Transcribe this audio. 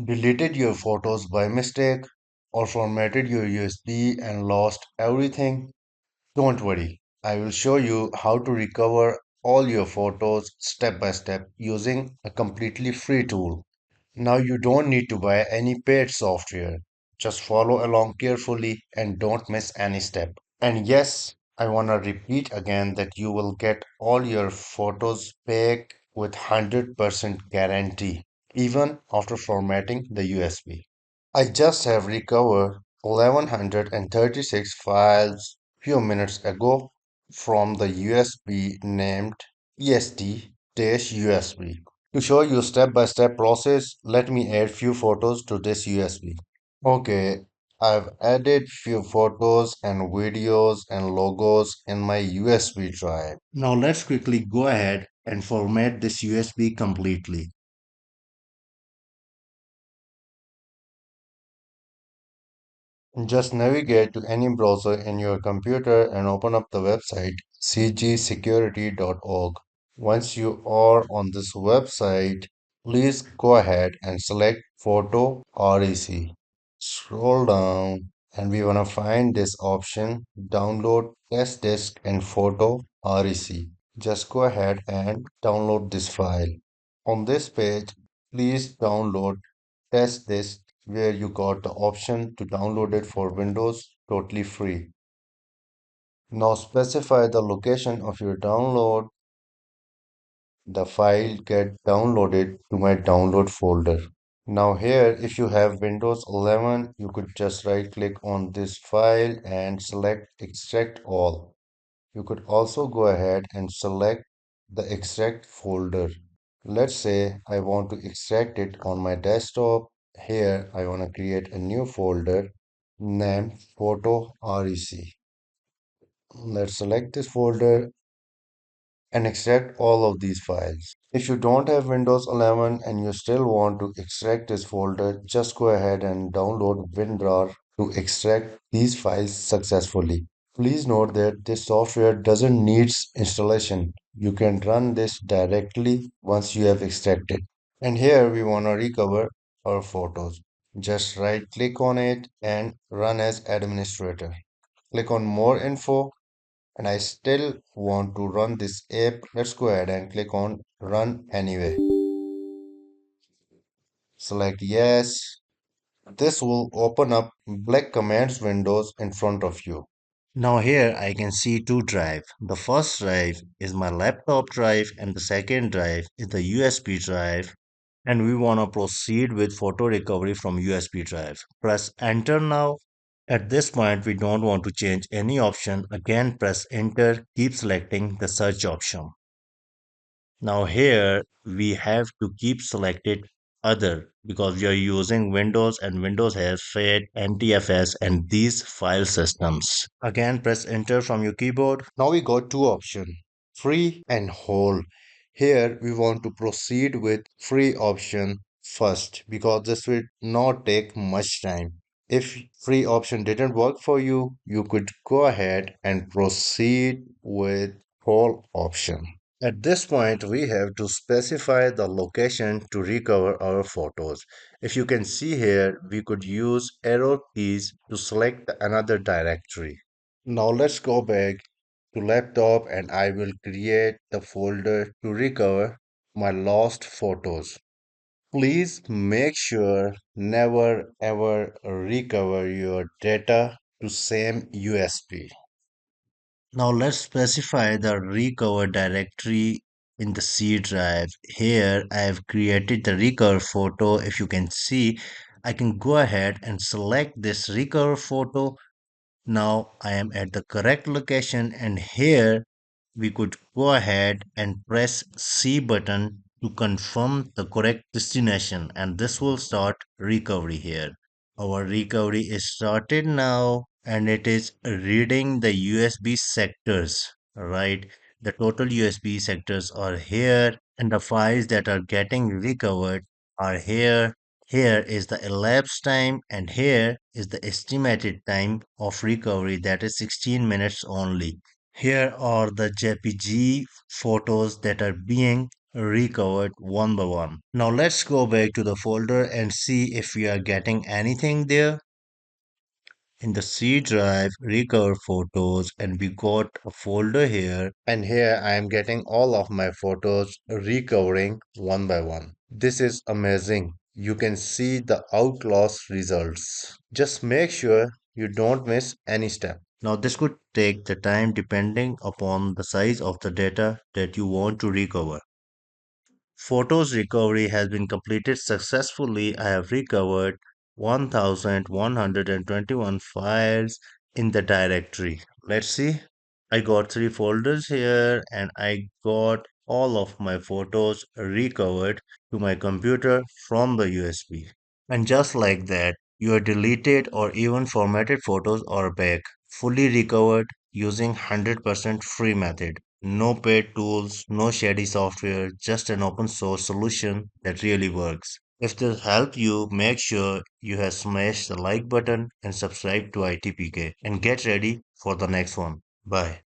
Deleted your photos by mistake, or formatted your USB and lost everything? Don't worry, I will show you how to recover all your photos step by step using a completely free tool. Now you don't need to buy any paid software. Just follow along carefully and don't miss any step. And yes, I want to repeat again that you will get all your photos back with 100% guarantee, even after formatting the USB. I just have recovered 1136 files few minutes ago from the USB named ESD-USB. To show you step-by-step process, let me add few photos to this USB. Okay, I've added few photos and videos and logos in my USB drive. Now let's quickly go ahead and format this USB completely. Just navigate to any browser in your computer and open up the website cgsecurity.org. Once you are on this website, please go ahead and select Photo REC. Scroll down and we want to find this option download TestDisk and Photo REC. Just go ahead and download this file. On this page, please download TestDisk where you got the option to download it for Windows totally free. Now specify the location of your download. The file get downloaded to my download folder. Now here, if you have Windows 11, you could just right click on this file and select extract all. You could also go ahead and select the extract folder. Let's say I want to extract it on my desktop. Here I want to create a new folder named Photo REC. Let's select this folder and extract all of these files. If you don't have Windows 11 and you still want to extract this folder, just go ahead and download WinRAR to extract these files successfully. Please note that this software doesn't need installation. You can run this directly once you have extracted. And here we want to recover our photos. Just right click on it and run as administrator. Click on more info and I still want to run this app. Let's go ahead and click on run anyway. Select yes. This will open up black commands windows in front of you. Now here I can see two drives. The first drive is my laptop drive and the second drive is the USB drive. And we want to proceed with photo recovery from USB drive. Press enter now. At this point, we don't want to change any option. Again, press enter, keep selecting the search option. Now here we have to keep selected other because we are using Windows and Windows has FAT, NTFS and these file systems. Again, press enter from your keyboard. Now we got two options, free and whole. Here we want to proceed with free option first because this will not take much time. If free option didn't work for you, you could go ahead and proceed with whole option. At this point, we have to specify the location to recover our photos. If you can see here, we could use arrow keys to select another directory. Now let's go back to laptop and I will create the folder to recover my lost photos. Please make sure never ever recover your data to same USB. Now let's specify the recover directory in the C drive. Here I have created the recover photo. If you can see, I can go ahead and select this recover photo. Now I am at the correct location and here we could go ahead and press C button to confirm the correct destination and this will start recovery here. Our recovery is started now and it is reading the USB sectors, right? The total USB sectors are here and the files that are getting recovered are here. Here is the elapsed time and here is the estimated time of recovery that is 16 minutes only. Here are the JPG photos that are being recovered one by one. Now let's go back to the folder and see if we are getting anything there. In the C drive, recover photos, and we got a folder here. And here I am getting all of my photos recovering one by one. This is amazing. You can see the outlaws results. Just make sure you don't miss any step. Now this could take the time depending upon the size of the data that you want to recover. Photos recovery has been completed successfully. I have recovered 1121 files in the directory. Let's see. I got three folders here and I got all of my photos recovered to my computer from the USB. And just like that, your deleted or even formatted photos are back, fully recovered using 100% free method. No paid tools, no shady software, just an open source solution that really works. If this helped you, make sure you have smashed the like button and subscribe to ITeePK and get ready for the next one. Bye.